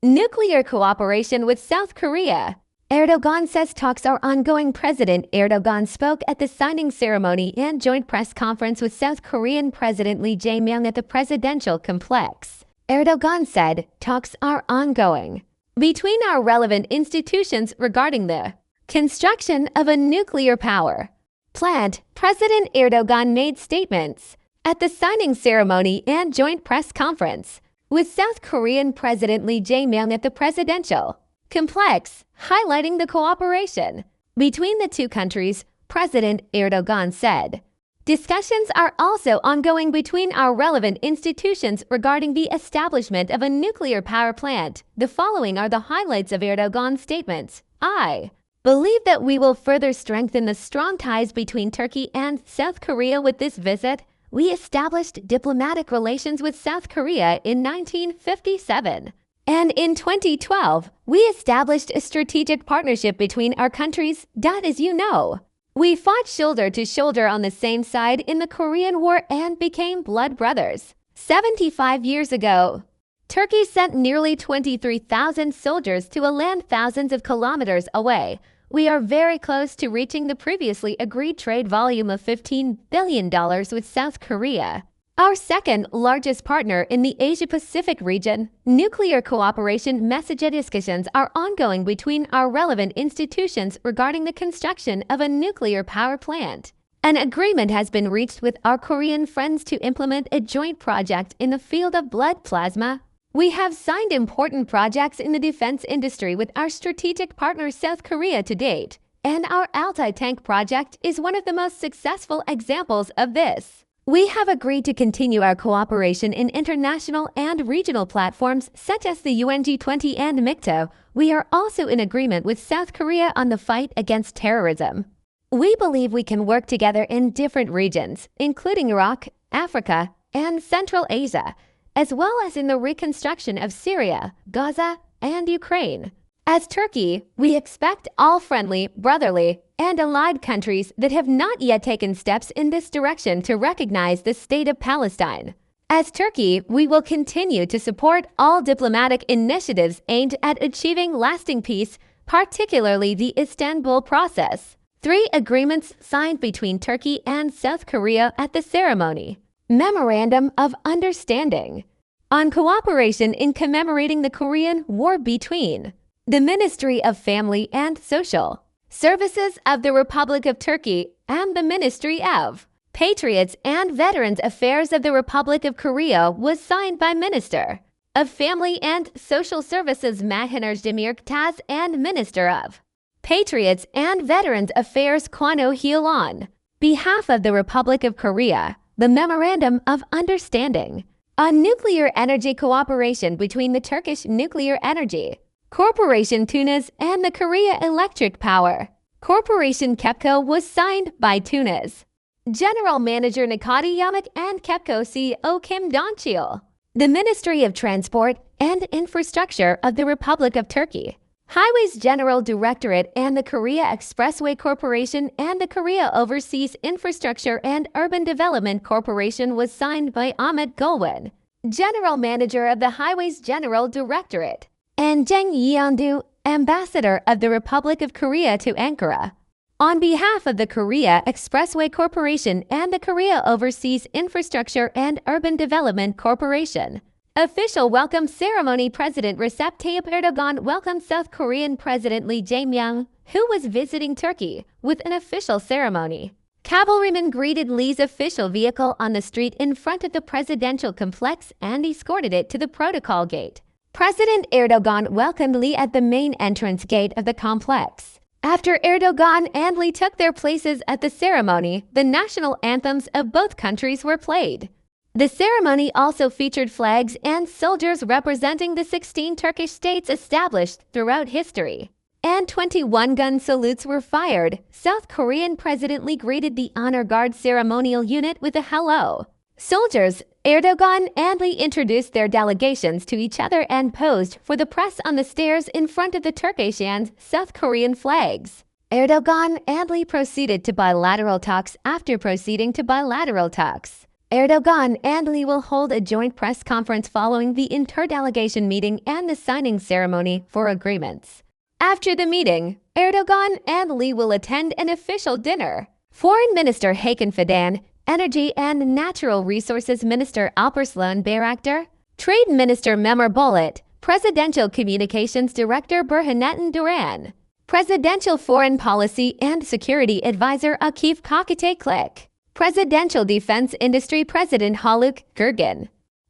Nuclear cooperation with South Korea. Erdoğan says talks are ongoing. President Erdoğan spoke at the signing ceremony and joint press conference with South Korean President Lee Jae-myung at the presidential complex. Erdoğan said talks are ongoing between our relevant institutions regarding the construction of a nuclear power plant. President Erdoğan made statements at the signing ceremony and joint press conference with South Korean President Lee Jae-myung at the presidential complex, highlighting the cooperation between the two countries. President Erdoğan said, "Discussions are also ongoing between our relevant institutions regarding the establishment of a nuclear power plant." The following are the highlights of Erdoğan's statements. I believe that we will further strengthen the strong ties between Turkey and South Korea with this visit. We established diplomatic relations with South Korea in 1957. And in 2012, we established a strategic partnership between our countries. As you know, we fought shoulder to shoulder on the same side in the Korean War and became blood brothers. 75 years ago, Turkey sent nearly 23,000 soldiers to a land thousands of kilometers away. We are very close to reaching the previously agreed trade volume of $15 billion with South Korea, our second largest partner in the Asia-Pacific region. Nuclear cooperation discussions are ongoing between our relevant institutions regarding the construction of a nuclear power plant. An agreement has been reached with our Korean friends to implement a joint project in the field of blood plasma. We have signed important projects in the defense industry with our strategic partner South Korea to date, and our Altai tank project is one of the most successful examples of this. We have agreed to continue our cooperation in international and regional platforms such as the UN-G20 and MICTO. We are also in agreement with South Korea on the fight against terrorism. We believe we can work together in different regions, including Iraq, Africa, and Central Asia, as well as in the reconstruction of Syria, Gaza, and Ukraine. As Turkey, we expect all friendly, brotherly, and allied countries that have not yet taken steps in this direction to recognize the state of Palestine. As Turkey, we will continue to support all diplomatic initiatives aimed at achieving lasting peace, particularly the Istanbul process. 3 agreements signed between Turkey and South Korea at the ceremony. Memorandum of Understanding on cooperation in commemorating the Korean War between the Ministry of Family and Social Services of the Republic of Turkey and the Ministry of Patriots and Veterans Affairs of the Republic of Korea was signed by Minister of Family and Social Services Mahinur Demirtas and Minister of Patriots and Veterans Affairs Kwon Oh-hil on behalf of the Republic of Korea. The Memorandum of Understanding on nuclear energy cooperation between the Turkish Nuclear Energy Corporation Tunas and the Korea Electric Power Corporation KEPCO was signed by Tunas General Manager Nikati Yamak and KEPCO CEO Kim Donchil. The Ministry of Transport and Infrastructure of the Republic of Turkey, Highways General Directorate and the Korea Expressway Corporation and the Korea Overseas Infrastructure and Urban Development Corporation was signed by Ahmet Golwan, General Manager of the Highways General Directorate, and Jang Yeondu, Ambassador of the Republic of Korea to Ankara. On behalf of the Korea Expressway Corporation and the Korea Overseas Infrastructure and Urban Development Corporation. Official welcome ceremony. President Recep Tayyip Erdoğan welcomed South Korean President Lee Jae-myung, who was visiting Turkey, with an official ceremony. Cavalrymen greeted Lee's official vehicle on the street in front of the presidential complex and escorted it to the protocol gate. President Erdoğan welcomed Lee at the main entrance gate of the complex. After Erdoğan and Lee took their places at the ceremony, the national anthems of both countries were played. The ceremony also featured flags and soldiers representing the 16 Turkish states established throughout history, and 21 gun salutes were fired. South Korean President Lee greeted the Honor Guard ceremonial unit with a hello. Soldiers, Erdoğan and Lee introduced their delegations to each other and posed for the press on the stairs in front of the Turkish and South Korean flags. Erdoğan and Lee proceeded to bilateral talks. After proceeding to bilateral talks, Erdoğan and Lee will hold a joint press conference following the interdelegation meeting and the signing ceremony for agreements. After the meeting, Erdoğan and Lee will attend an official dinner. Foreign Minister Hakan Fidan, Energy and Natural Resources Minister Alparslan Bayraktar, Trade Minister Memur Bolat, Presidential Communications Director Burhanettin Duran, Presidential Foreign Policy and Security Advisor Akif Kakateklik, Presidential Defense Industry President Haluk Gürgen,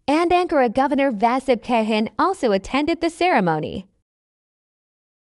and Ankara Governor Vasip Kahin also attended the ceremony.